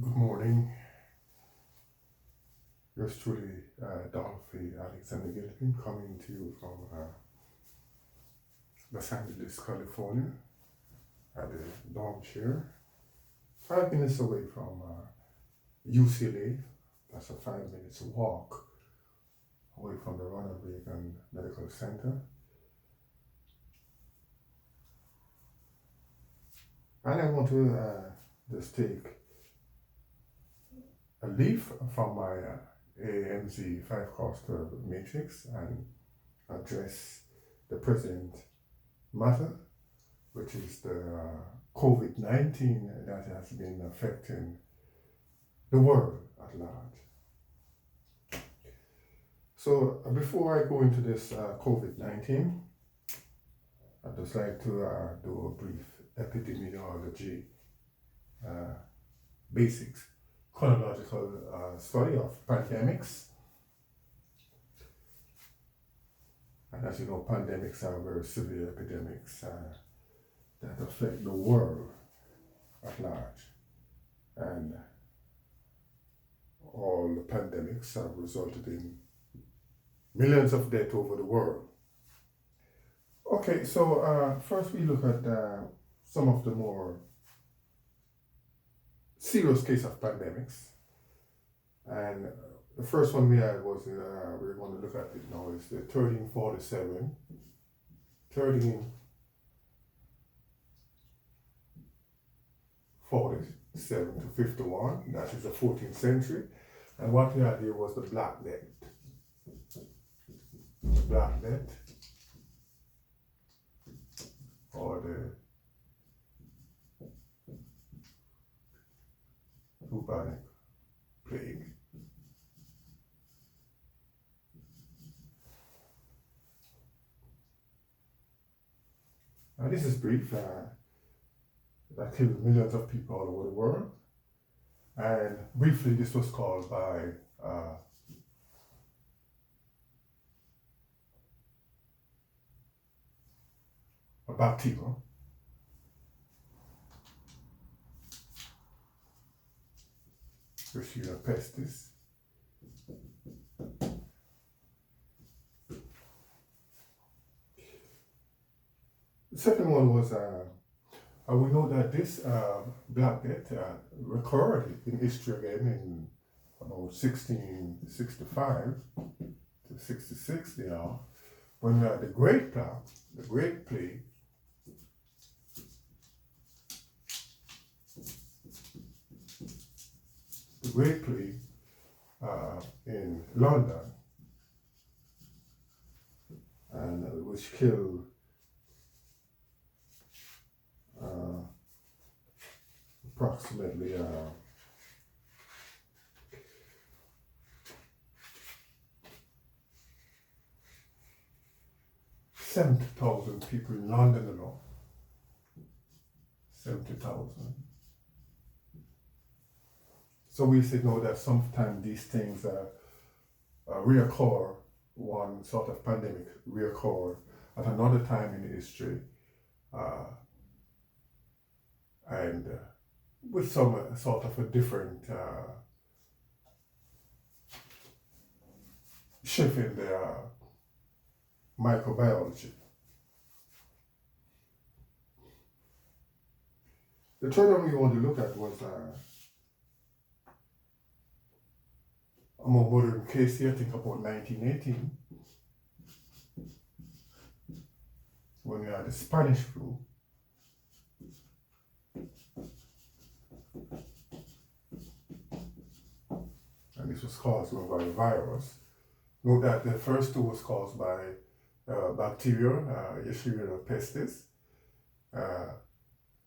Good morning. Yours truly, Dolphy Gilpin, coming to you from Los Angeles, California, at the dorm chair, 5 minutes away from UCLA. That's a 5 minutes walk away from the Ronald Reagan Medical Center. And I want to just take a leaf from my AMZ 5-cluster matrix and address the present matter, which is the COVID-19 that has been affecting the world at large. So before I go into this COVID-19, I'd just like to do a brief epidemiology basics, chronological study of pandemics. And as you know, pandemics are very severe epidemics that affect the world at large. And all the pandemics have resulted in millions of deaths over the world. Okay, so first we look at some of the more serious cases of pandemics. And the first one we had was, we're going to look at it now, is the 1347 to 51, that is the 14th century. And what we had here was the Black Death. The Black Death, or the bubonic plague. Now this is brief. That killed millions of people all over the world. And briefly, this was caused by a bacterium. Yersinia pestis. The second one was, we know that this Black Death recurred in history again in about 1665 to 66 now, when we had the Great Plague. The Great Plague in London, and which killed approximately 70,000 people in London alone. 70,000. So we should know that sometimes these things reoccur, one sort of pandemic reoccur at another time in history, and with some sort of a different shift in the microbiology. The third one we want to look at was a more modern case here, I think about 1918, when we had the Spanish flu. And this was caused by a virus. Note that the first two was caused by bacteria, Yersinia pestis.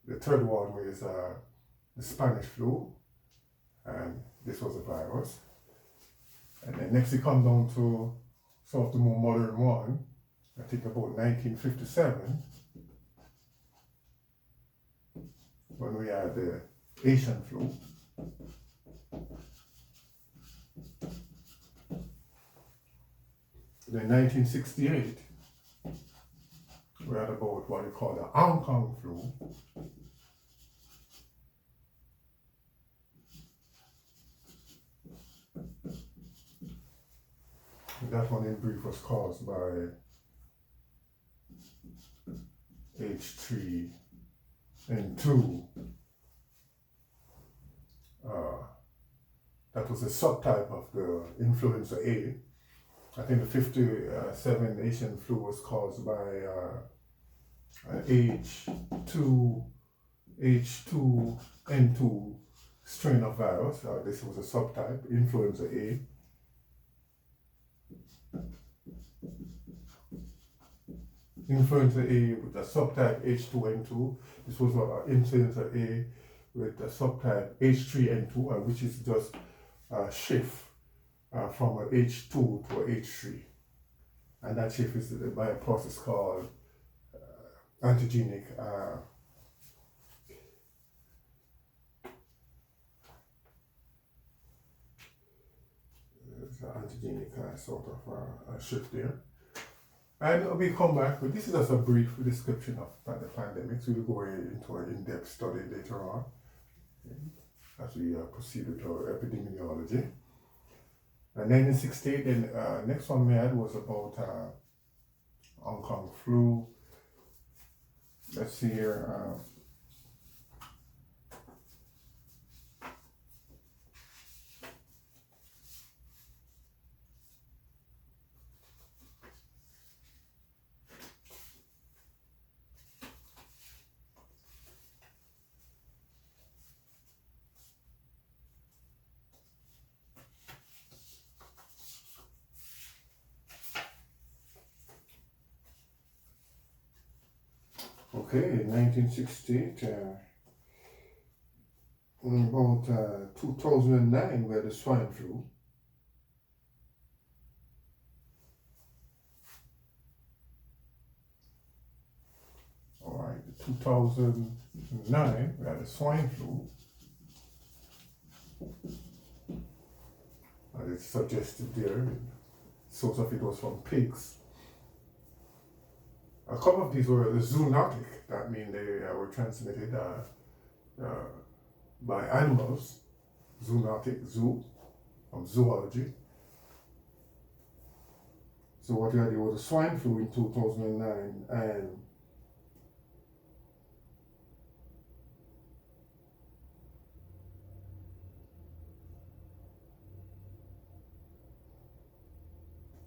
The third one was the Spanish flu, and this was a virus. And then next we come down to sort of the more modern one, I think about 1957, when we had the Asian flu. Then 1968, we had about what we call the Hong Kong flu. That one in brief was caused by H3N2. That was a subtype of the influenza A. I think the 57 Asian flu was caused by H2N2 strain of virus. This was a subtype, influenza A. Influenza A with a subtype H2N2. This was influenza A with a subtype H3N2, which is just a shift from a H2 to a H3. And that shift is by a process called antigenic sort of shift there. And we come back, but this is just a brief description of the pandemic. So we'll go into an in-depth study later on as we proceed with our epidemiology. And 1968, then next one we had was about Hong Kong flu. Let's see here. Okay, 1968, about 2009, we had the swine flu. All right, 2009, we had the swine flu. And it's suggested there, source of it was from pigs. A couple of these were zoonotic, that means they were transmitted by animals, zoonotic, zoo, from zoology. So what we had there was a swine flu in 2009, and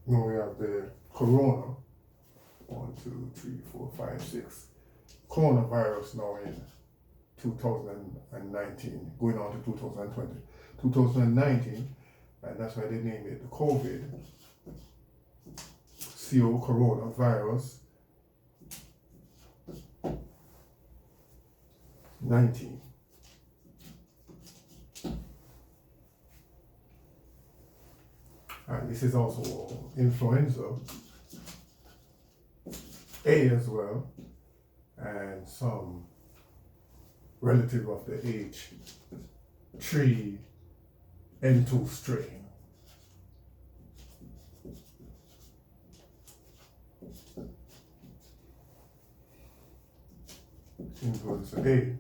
now we have the corona. 1, 2, 3, 4, 5, 6. Coronavirus now in 2019, going on to 2020. 2019, and that's why they named it the COVID. Coronavirus 19. And this is also influenza A as well, and some relative of the H3N2 strain. Influenza A.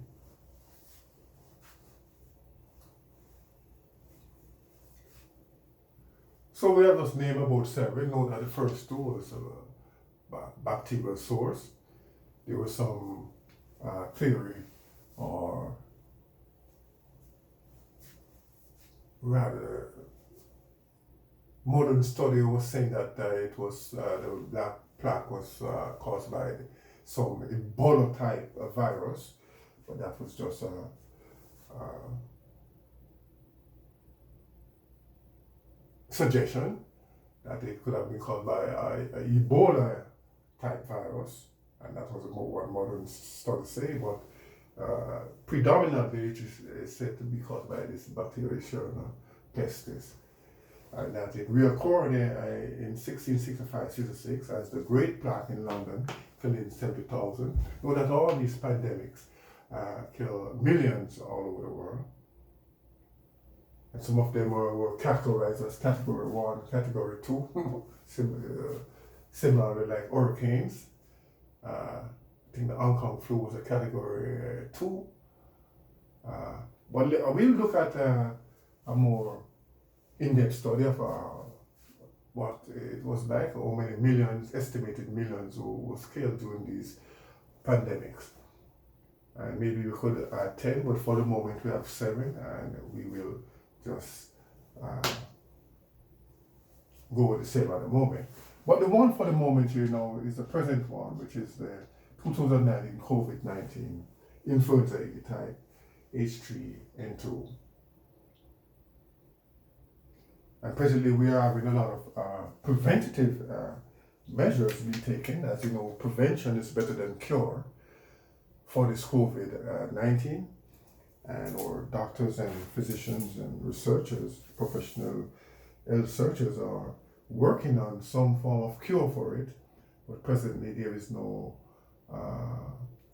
So we have just named about several. We know that the first two was bacterial source. There was some theory, or rather modern study was saying that it was the black plaque was caused by some Ebola type of virus, but that was just a suggestion that it could have been caused by a Ebola type virus, and that was what modern studies say, but predominantly it is said to be caused by this bacterial pestis. And that it reoccurred in 1665-66 as the Great Plague in London, killing 70,000. Know that all these pandemics kill millions all over the world. And some of them were categorized as category 1, category 2, similarly like hurricanes. I think the Hong Kong flu was a category 2. But we'll look at a more in-depth study of what it was like, how many millions, estimated millions who was killed during these pandemics. And maybe we could add 10, but for the moment we have 7, and we will just go with the 7 at the moment. But the one for the moment here now is the present one, which is the 2019 COVID-19 influenza A type H3N2. And presently we are having a lot of preventative measures being taken. As you know, prevention is better than cure for this COVID-19, and our doctors and physicians and researchers, professional health researchers are working on some form of cure for it, but presently there is no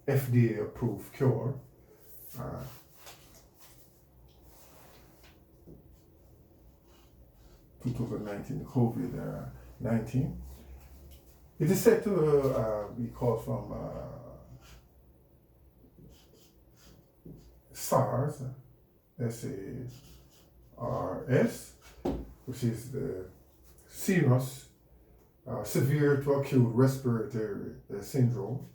FDA approved cure. 2019 COVID-19. It is said to be caused from SARS, SARS, which is the serious, severe to acute respiratory syndrome.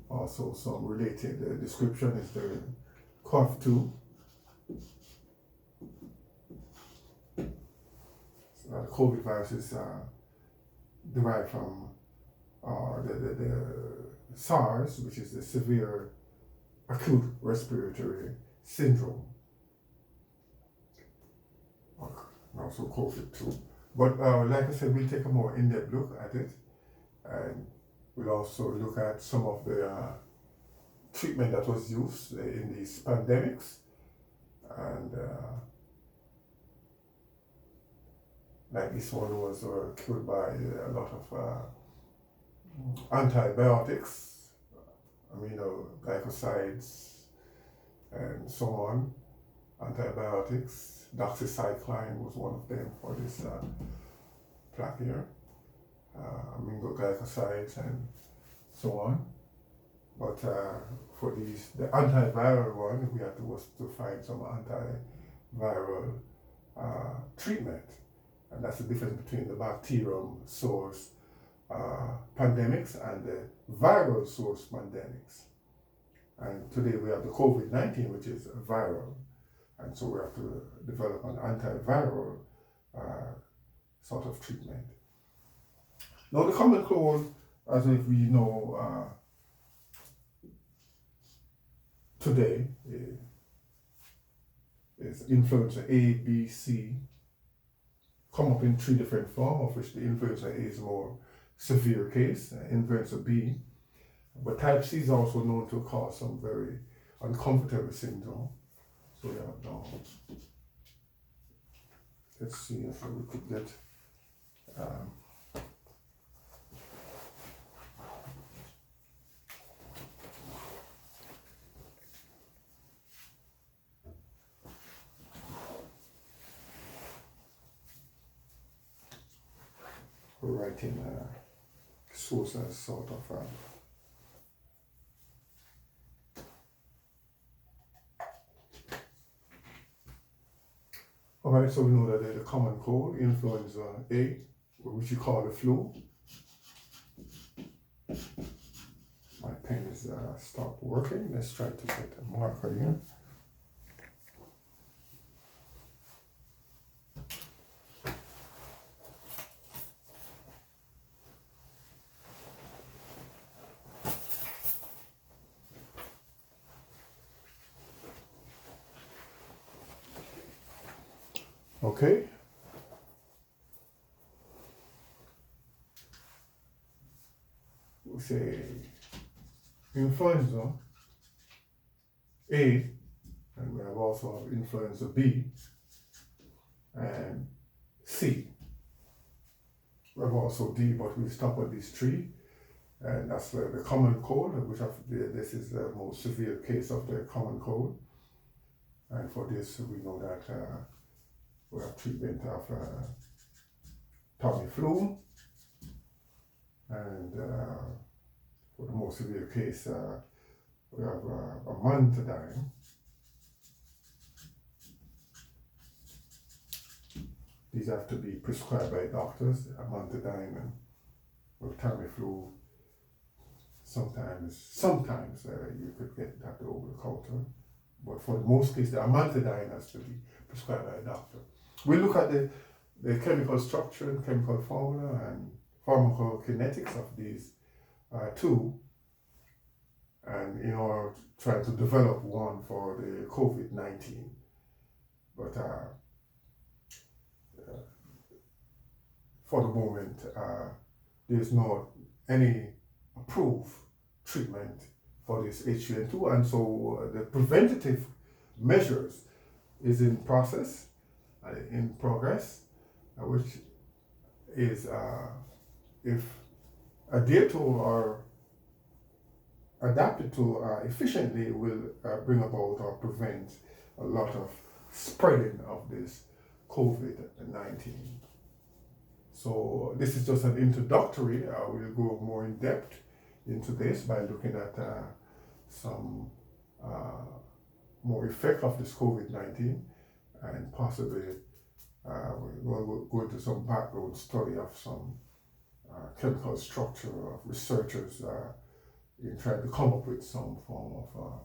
Also, some related description is the COV2. The COVID virus is derived from the SARS, which is the severe acute respiratory syndrome, and also COVID-2. But like I said, we'll take a more in-depth look at it, and we'll also look at some of the treatment that was used in these pandemics, and like this one was cured by a lot of antibiotics, glycosides, and so on. Antibiotics, doxycycline was one of them for this plaque here. Glycosides and so on. But for the antiviral one, we had to find some antiviral treatment. And that's the difference between the bacterium source pandemics and the viral source pandemics. And today we have the COVID-19, which is viral. And so we have to develop an antiviral sort of treatment. Now the common cold, as if we know today, is influenza A, B, C, come up in 3 different forms, of which the influenza A is more severe case, influenza B. But type C is also known to cause some very uncomfortable syndrome. So yeah, now, let's see if we could get writing source as sort of alright, so we know that there's a common cold, influenza A, which you call the flu. My pen is stopped working. Let's try to get a marker here. Okay. We say influenza A, and we have also influenza B and C. We have also D, but we stop at these 3, and that's the common cold, which this is the most severe case of the common cold. And for this, we know that we have treatment of Tamiflu, and for the most severe case, we have amantadine. These have to be prescribed by doctors, amantadine and Tamiflu. Sometimes you could get that over the counter, but for the most cases, the amantadine has to be prescribed by a doctor. We look at the chemical structure and chemical formula and pharmacokinetics of these two, and in order to try to develop one for the COVID-19. But for the moment, there's not any approved treatment for this H3N2, and so the preventative measures is in process, in progress, which is if adhered to or adapted to efficiently will bring about or prevent a lot of spreading of this COVID-19. So this is just an introductory. We'll go more in depth into this by looking at some more effect of this COVID-19, and possibly we'll go into some background study of some chemical structure of researchers in trying to come up with some form of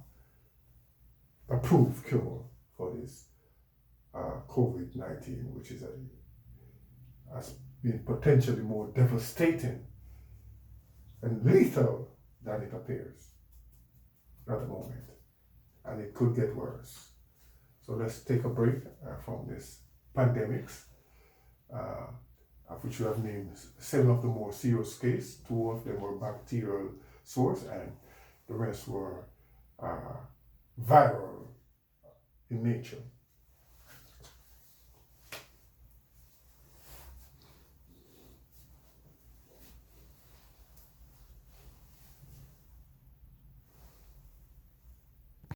approved cure for this COVID-19, which is has been potentially more devastating and lethal than it appears at the moment, and it could get worse. So let's take a break from this pandemics, of which we have named 7 of the more serious cases. 2 of them were bacterial source, and the rest were viral in nature.